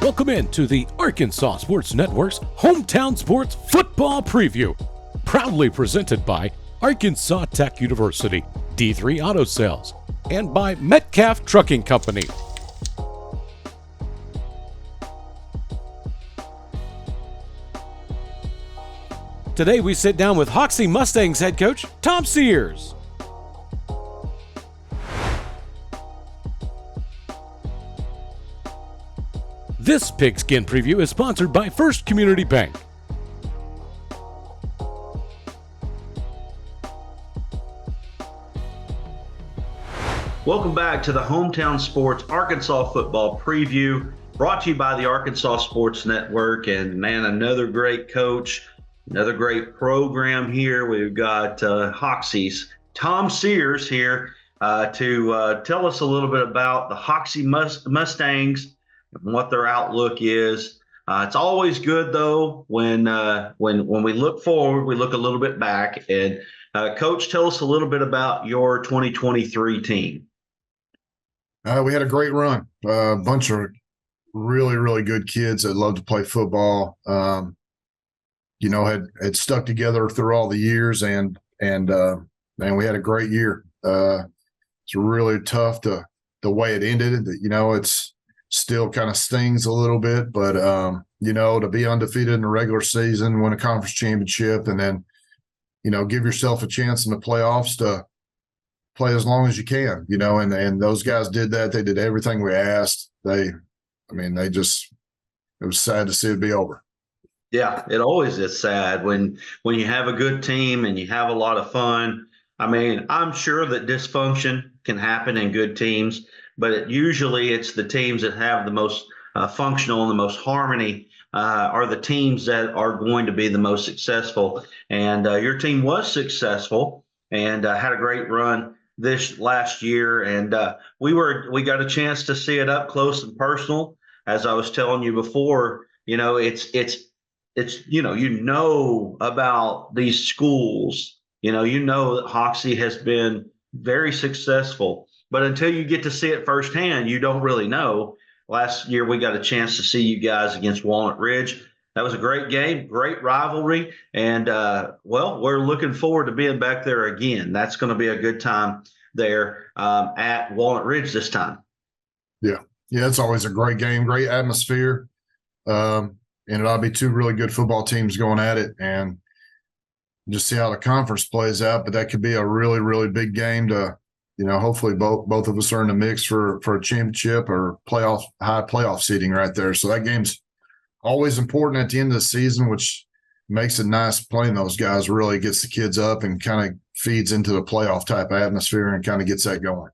Welcome in to the Arkansas Sports Network's Hometown Sports Football Preview, proudly presented by Arkansas Tech University, D3 Auto Sales, and by Metcalf Trucking Company. Today we sit down with Hoxie Mustangs head coach Tom Sears. This Pigskin Preview is sponsored by First Community Bank. Welcome back to the Hometown Sports Arkansas Football Preview, brought to you by the Arkansas Sports Network. And man, another great coach, another great program here. We've got Hoxie's Tom Sears here to tell us a little bit about the Hoxie Mustangs and what their outlook is. It's always good though when we look forward, we look a little bit back. And Coach, tell us a little bit about your 2023 team. We had a great run. A bunch of really, really good kids that love to play football. Had stuck together through all the years, and we had a great year. It's really tough the way it ended. It's still kind of stings a little bit, but to be undefeated in the regular season, win a conference championship, and then give yourself a chance in the playoffs to play as long as you can, and those guys did that. They did everything we asked. It was sad to see it be over. Yeah, it always is sad when you have a good team and you have a lot of fun. I'm sure that dysfunction can happen in good teams, but usually it's the teams that have the most functional and the most harmony are the teams that are going to be the most successful. And your team was successful and had a great run this last year. And we got a chance to see it up close and personal. As I was telling you before, it's about these schools. That Hoxie has been very successful, but until you get to see it firsthand, you don't really know. Last year, we got a chance to see you guys against Walnut Ridge. That was a great game, great rivalry, and we're looking forward to being back there again. That's going to be a good time there at Walnut Ridge this time. Yeah, it's always a great game, great atmosphere, and it'll be two really good football teams going at it, and just see how the conference plays out. But that could be a really, really big game to, hopefully both of us are in the mix for a championship or high playoff seeding right there. So that game's always important at the end of the season, which makes it nice playing those guys. Really gets the kids up and kind of feeds into the playoff type atmosphere and kind of gets that going.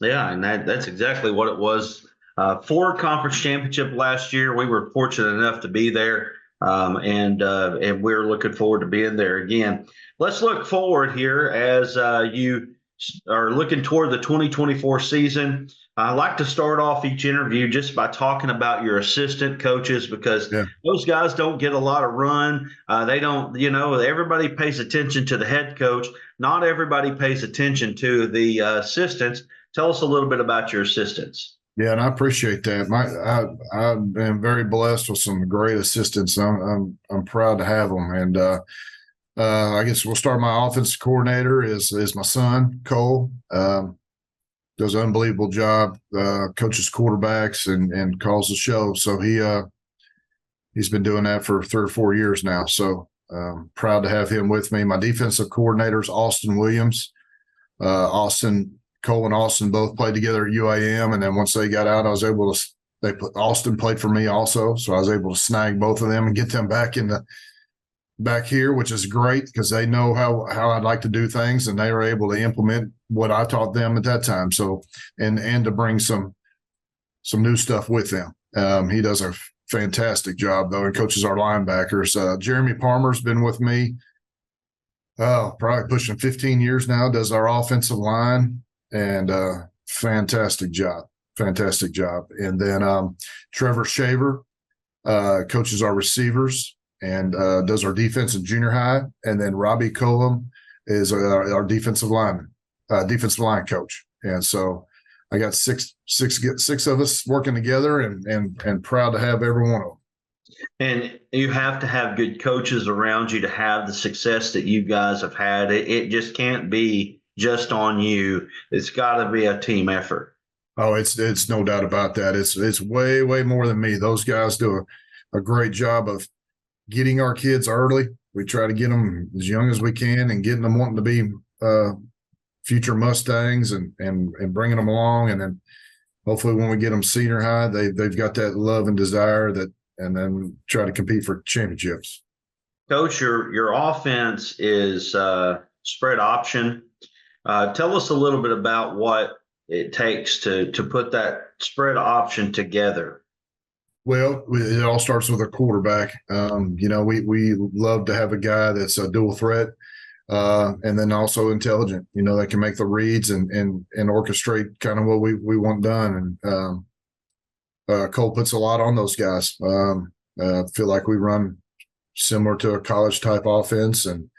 Yeah, and that's exactly what it was for conference championship last year. We were fortunate enough to be there. And we're looking forward to being there again. Let's look forward here as you are looking toward the 2024 season. I like to start off each interview just by talking about your assistant coaches, because those guys don't get a lot of run. They don't, everybody pays attention to the head coach. Not everybody pays attention to the assistants. Tell us a little bit about your assistants. Yeah, and I appreciate that. I've been very blessed with some great assistants. I'm proud to have them. And I guess we'll start. My offensive coordinator is my son Cole. Does an unbelievable job. Coaches quarterbacks and calls the show. So he's been doing that for 3 or 4 years now. So proud to have him with me. My defensive coordinator is Austin Williams. Cole and Austin both played together at UAM, and then once they got out, I was able to. Austin played for me also, so I was able to snag both of them and get them back here, which is great because they know how I'd like to do things, and they were able to implement what I taught them at that time. So, and to bring some new stuff with them. He does a fantastic job though, and coaches our linebackers. Jeremy Palmer's been with me, probably pushing 15 years now. Does our offensive line. And fantastic job. And then Trevor Shaver coaches our receivers and does our defense in junior high. And then Robbie Colum is our defensive line coach. And so I got six of us working together, and proud to have every one of them. And you have to have good coaches around you to have the success that you guys have had. It just can't be just on you. It's got to be a team effort. Oh, it's no doubt about that. It's way, way more than me. Those guys do a great job of getting our kids early. We try to get them as young as we can and getting them wanting to be future Mustangs and bringing them along. And then hopefully when we get them senior high, they've got that love and desire and then try to compete for championships. Coach, your offense is spread option. Tell us a little bit about what it takes to put that spread option together. Well, it all starts with a quarterback. We love to have a guy that's a dual threat, and then also intelligent. That can make the reads and orchestrate kind of what we want done. And Cole puts a lot on those guys. Feel like we run similar to a college type offense, and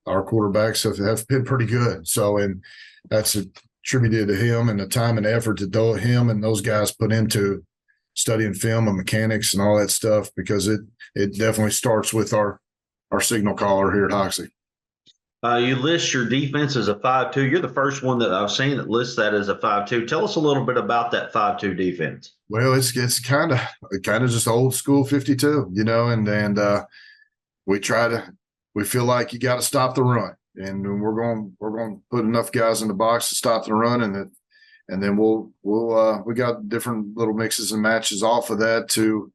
our quarterbacks have been pretty good. So, and that's attributed to him and the time and effort that him and those guys put into studying film and mechanics and all that stuff, because it definitely starts with our signal caller here at Hoxie. You list your defense as a 5-2. You're the first one that I've seen that lists that as a 5-2. Tell us a little bit about that 5-2 defense. Well, it's kind of just old school 52, and we feel like you got to stop the run, and we're going to put enough guys in the box to stop the run, and then we got different little mixes and matches off of that to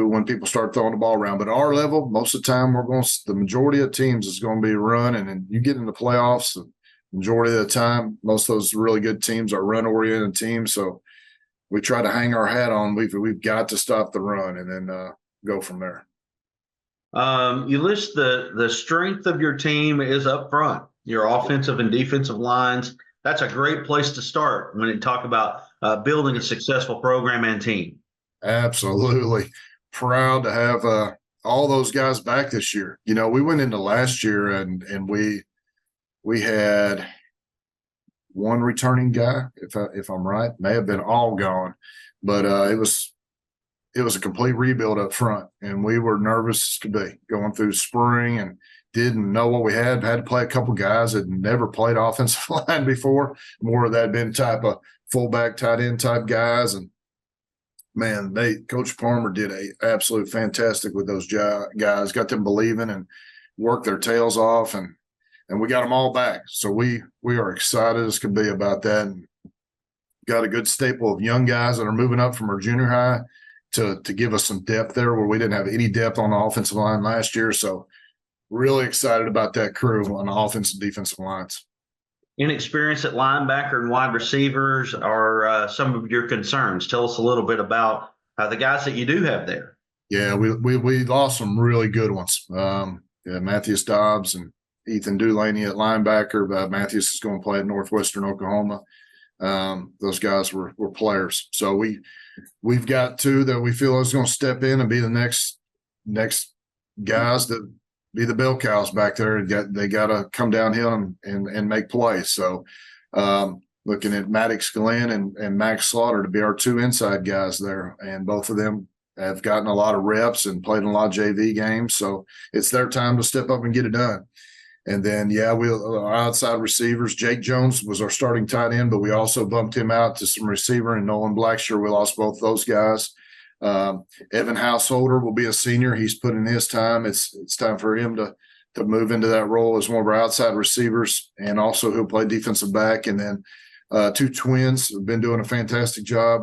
when people start throwing the ball around. But at our level, most of the time, the majority of teams is going to be run, and then you get in the playoffs, the majority of the time, most of those really good teams are run-oriented teams. So we try to hang our hat on. We've got to stop the run, and then go from there. You list the strength of your team is up front, your offensive and defensive lines. That's a great place to start when you talk about building a successful program and team. Absolutely. Proud to have all those guys back this year. We went into last year and we had one returning guy, if I'm right. May have been all gone, but it was a complete rebuild up front, and we were nervous as could be going through spring and didn't know what we had. Had to play a couple guys that never played offensive line before. More of that been type of fullback, tight end type guys. And man, Coach Palmer did a absolute fantastic with those guys, got them believing and worked their tails off, and we got them all back. So we are excited as can be about that, and got a good staple of young guys that are moving up from our junior high to give us some depth there where we didn't have any depth on the offensive line last year. So really excited about that crew on the offensive and defensive lines. Inexperience at linebacker and wide receivers are some of your concerns. Tell us a little bit about the guys that you do have there. Yeah, we lost some really good ones. Matthews Dobbs and Ethan Dulaney at linebacker. Matthews is going to play at Northwestern Oklahoma. Those guys were players. So we've got two that we feel is going to step in and be the next guys that be the bell cows back there. They got to come downhill and make plays. So looking at Maddox Glenn and Max Slaughter to be our two inside guys there, and both of them have gotten a lot of reps and played in a lot of JV games. So it's their time to step up and get it done. And then, our outside receivers, Jake Jones was our starting tight end, but we also bumped him out to some receiver, and Nolan Blackshear. We lost both those guys. Evan Householder will be a senior. He's put in his time. It's time for him to move into that role as one of our outside receivers, and also he'll play defensive back. And then two twins have been doing a fantastic job.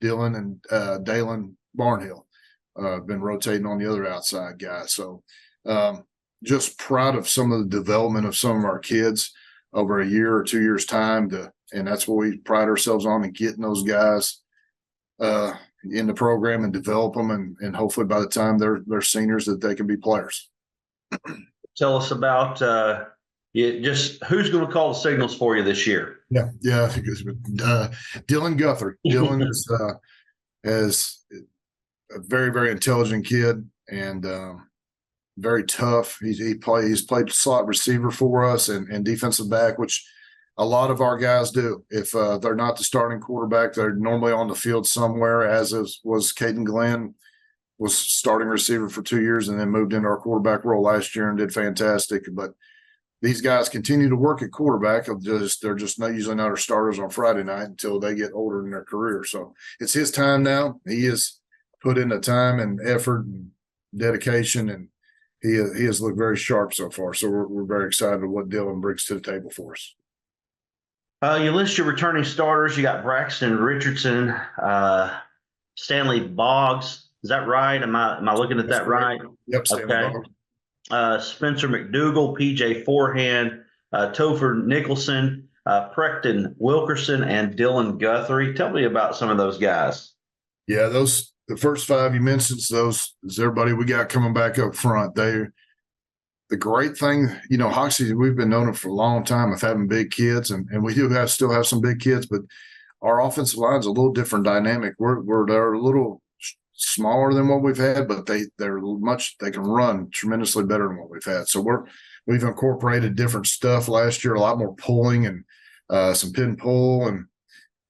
Dylan and Dalen Barnhill have been rotating on the other outside guys. So just proud of some of the development of some of our kids over a year or 2 years time and that's what we pride ourselves on, and getting those guys in the program and develop them, and hopefully by the time they're seniors that they can be players. Tell us about just who's going to call the signals for you this year. Yeah. Dylan Guthrie. Dylan is a very, very intelligent kid, and very tough. He's played slot receiver for us and defensive back, which A lot of our guys do. If they're not the starting quarterback, they're normally on the field somewhere, was Caden Glenn, was starting receiver for 2 years and then moved into our quarterback role last year and did fantastic. But these guys continue to work at quarterback. They're just not usually not our starters on Friday night until they get older in their career. So it's his time now. He has put in the time and effort and dedication, and he has looked very sharp so far. So we're very excited with what Dylan brings to the table for us. You list your returning starters. You got Braxton Richardson, Stanley Boggs. Is that right? Am I looking at that right? Yep. Okay. Spencer McDougal, PJ Forehand, Topher Nicholson, Preston Wilkerson, and Dylan Guthrie. Tell me about some of those guys. Yeah, the first five you mentioned, those is everybody we got coming back up front. The great thing, Hoxie, we've been known for a long time of having big kids, and we still have some big kids, but our offensive line's a little different dynamic. They're a little smaller than what we've had, but they can run tremendously better than what we've had. So we've incorporated different stuff last year, a lot more pulling and some pin pull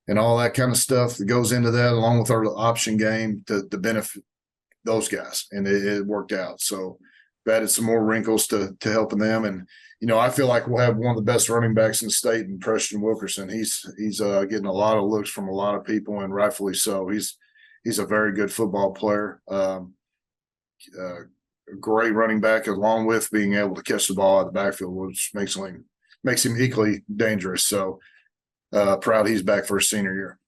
and all that kind of stuff that goes into that, along with our option game to benefit those guys, and it worked out. So added some more wrinkles to helping them. And, I feel like we'll have one of the best running backs in the state in Preston Wilkerson. He's getting a lot of looks from a lot of people, and rightfully so. He's a very good football player, a great running back, along with being able to catch the ball out of the backfield, which makes him equally dangerous. So proud he's back for his senior year.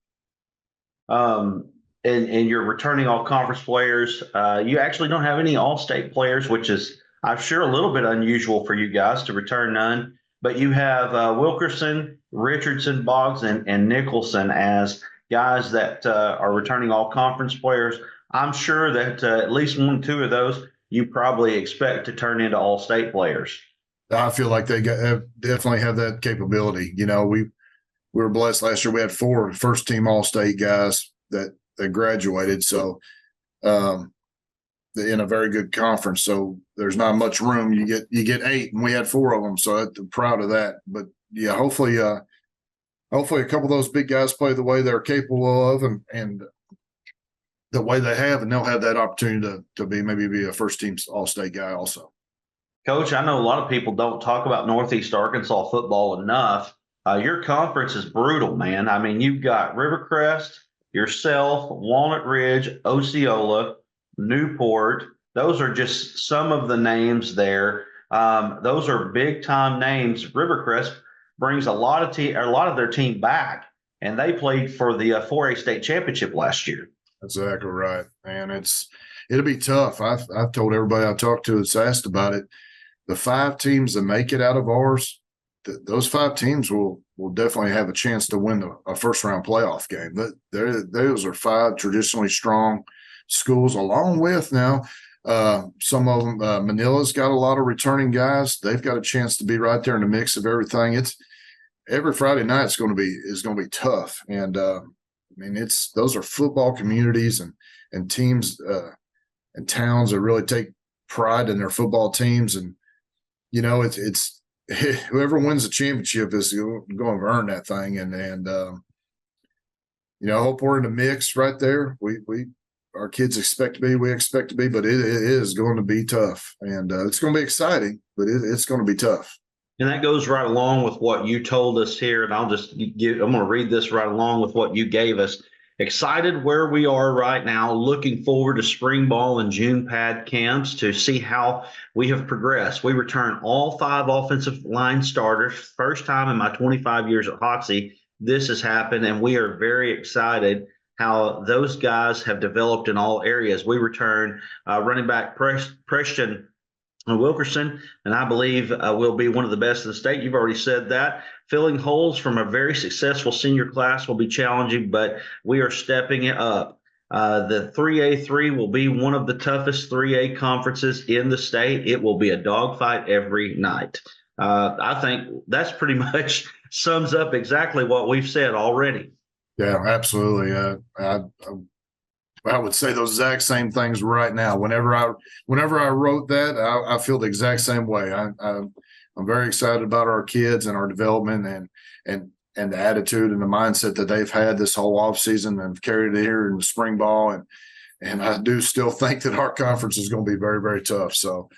And you're returning all conference players. You actually don't have any all-state players, which is, I'm sure, a little bit unusual for you guys to return none. But you have Wilkerson, Richardson, Boggs, and Nicholson as guys that are returning all conference players. I'm sure that at least 1 or 2 of those you probably expect to turn into all-state players. I feel like they definitely have that capability. We were blessed last year. We had 4 first-team all-state guys that graduated. So in a very good conference. So there's not much room. You get 8, and we had 4 of them. So I'm proud of that. But yeah, hopefully a couple of those big guys play the way they're capable of and the way they have, and they'll have that opportunity to be a first-team all-state guy also. Coach, I know a lot of people don't talk about Northeast Arkansas football enough. Your conference is brutal, man. I mean, you've got Rivercrest, yourself, Walnut Ridge, Osceola, Newport. Those are just some of the names there. Those are big-time names. Rivercrest brings a lot of their team back, and they played for the 4A state championship last year. That's exactly right, man. It'll be tough. I've told everybody I talked to that's asked about it. The 5 teams that make it out of ours, those 5 teams will definitely have a chance to win a first-round playoff game. Those are 5 traditionally strong schools, along with now some of them. Manila's got a lot of returning guys. They've got a chance to be right there in the mix of everything. It's every Friday night is going to be tough, and those are football communities and teams and towns that really take pride in their football teams, and it's whoever wins the championship is going to earn that thing, and I hope we're in the mix right there. Our kids expect to be, we expect to be, but it is going to be tough, and it's going to be exciting, but it's going to be tough. And that goes right along with what you told us here. And I'm going to read this right along with what you gave us. Excited where we are right now, looking forward to spring ball and June pad camps to see how we have progressed. We return all 5 offensive line starters. First time in my 25 years at Hoxie, this has happened, and we are very excited how those guys have developed in all areas. We return running back Preston Wilkerson, and I believe will be one of the best in the state. You've already said that. Filling holes from a very successful senior class will be challenging, but we are stepping it up. The 3A3 will be one of the toughest 3A conferences in the state. It will be a dogfight every night. I think that's pretty much sums up exactly what we've said already. Yeah, absolutely. I would say those exact same things right now. Whenever I wrote that, I feel the exact same way. I'm very excited about our kids and our development, and the attitude and the mindset that they've had this whole offseason and carried it here in the spring ball. And I do still think that our conference is going to be very, very tough. So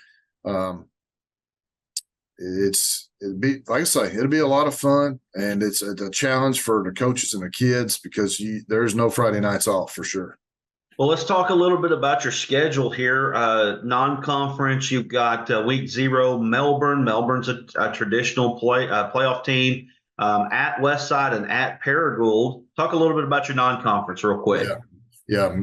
it'd be, like I say, it'll be a lot of fun, and it's a challenge for the coaches and the kids because there's no Friday nights off for sure. Well, let's talk a little bit about your schedule here. Non-conference, you've got week 0, Melbourne. Melbourne's a traditional playoff team. At Westside and at Paragould. Talk a little bit about your non-conference real quick. Yeah.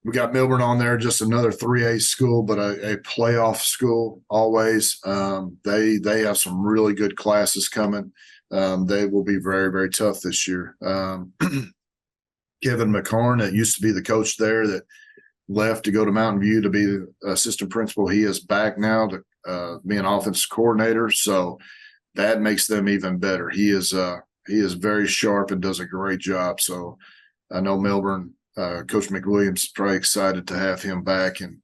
We got Melbourne on there, just another 3A school, but a playoff school always. They have some really good classes coming. They will be very, very tough this year. Kevin McCorn, that used to be the coach there, that left to go to Mountain View to be the assistant principal. He is back now to be an offensive coordinator. So that makes them even better. He is very sharp and does a great job. So I know Melbourne, Coach McWilliams is probably excited to have him back and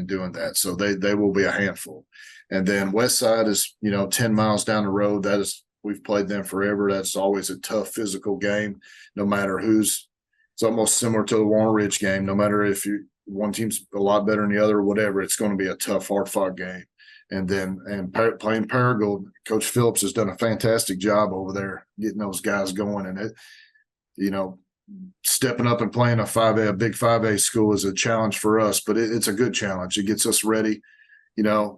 doing that. So they will be a handful. And then Westside is, 10 miles down the road. We've played them forever. That's always a tough physical game, no matter who's. It's almost similar to the Warren Ridge game. No matter if one team's a lot better than the other or whatever, it's going to be a tough, hard-fought game. And playing Paragould, Coach Phillips has done a fantastic job over there getting those guys going. And stepping up and playing a big 5A school is a challenge for us, but it's a good challenge. It gets us ready.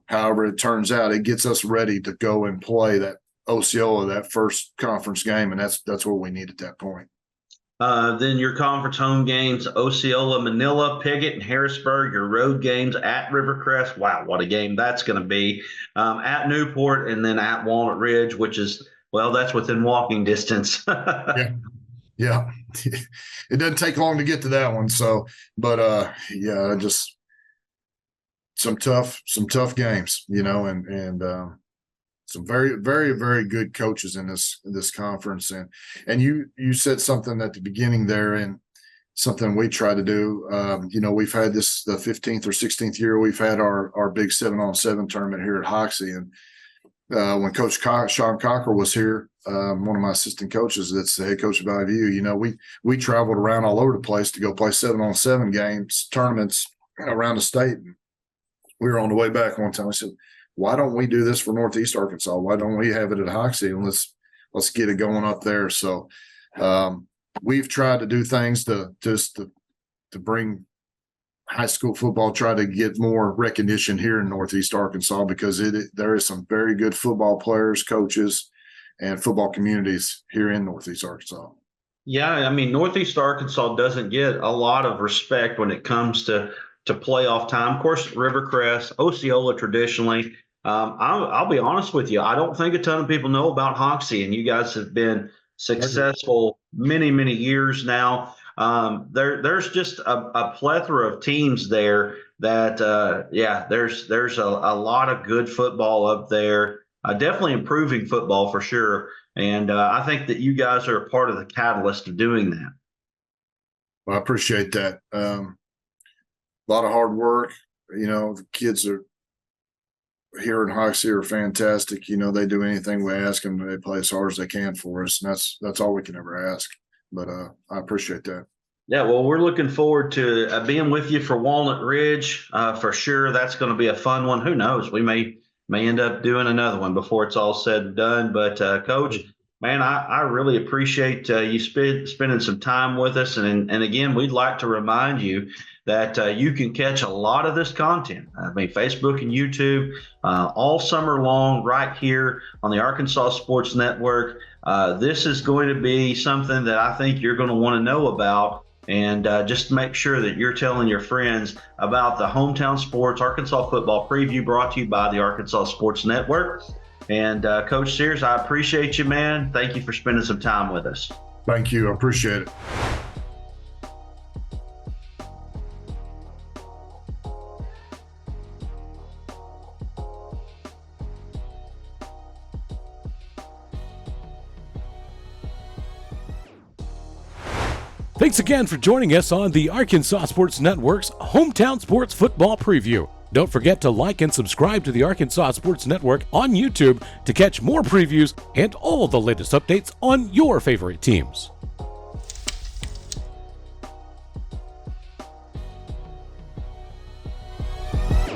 However it turns out, it gets us ready to go and play that Osceola, that first conference game, and that's what we need at that point. Then your conference home games, Osceola, Manila, Piggott, and Harrisburg. Your road games at Rivercrest. Wow, what a game that's going to be. At Newport, and then at Walnut Ridge, which is, that's within walking distance. Yeah. It doesn't take long to get to that one. So, but just some tough games, and some very, very, very good coaches in this conference. And you said something at the beginning there, and something we try to do. We've had the 15th or 16th year we've had our big 7-on-7 tournament here at Hoxie. And when Coach Sean Cocker was here, one of my assistant coaches, that's the head coach of IVU, we traveled around all over the place to go play 7-on-7 games, tournaments around the state. And we were on the way back one time. I said, why don't we do this for Northeast Arkansas? Why don't we have it at Hoxie, and let's get it going up there? So we've tried to do things to bring high school football, try to get more recognition here in Northeast Arkansas, because there is some very good football players, coaches, and football communities here in Northeast Arkansas. Yeah, Northeast Arkansas doesn't get a lot of respect when it comes to playoff time. Of course, Rivercrest, Osceola traditionally. I'll be honest with you. I don't think a ton of people know about Hoxie, and you guys have been successful many, many years now. There's just a plethora of teams there that, there's a lot of good football up there. Definitely improving football for sure. And I think that you guys are a part of the catalyst of doing that. Well, I appreciate that. A lot of hard work. The kids are here in Hoxie are fantastic. They do anything we ask them. They play as hard as they can for us, and that's all we can ever ask. But I appreciate that. Yeah, well, we're looking forward to being with you for Walnut Ridge for sure. That's going to be a fun one. Who knows? We may end up doing another one before it's all said and done. But Coach, man, I really appreciate you spending some time with us. And again, we'd like to remind you that you can catch a lot of this content. Facebook and YouTube all summer long right here on the Arkansas Sports Network. This is going to be something that I think you're going to want to know about. And just make sure that you're telling your friends about the Hometown Sports Arkansas Football Preview, brought to you by the Arkansas Sports Network. And Coach Sears, I appreciate you, man. Thank you for spending some time with us. Thank you. I appreciate it. Thanks again for joining us on the Arkansas Sports Network's Hometown Sports Football Preview. Don't forget to like and subscribe to the Arkansas Sports Network on YouTube to catch more previews and all the latest updates on your favorite teams.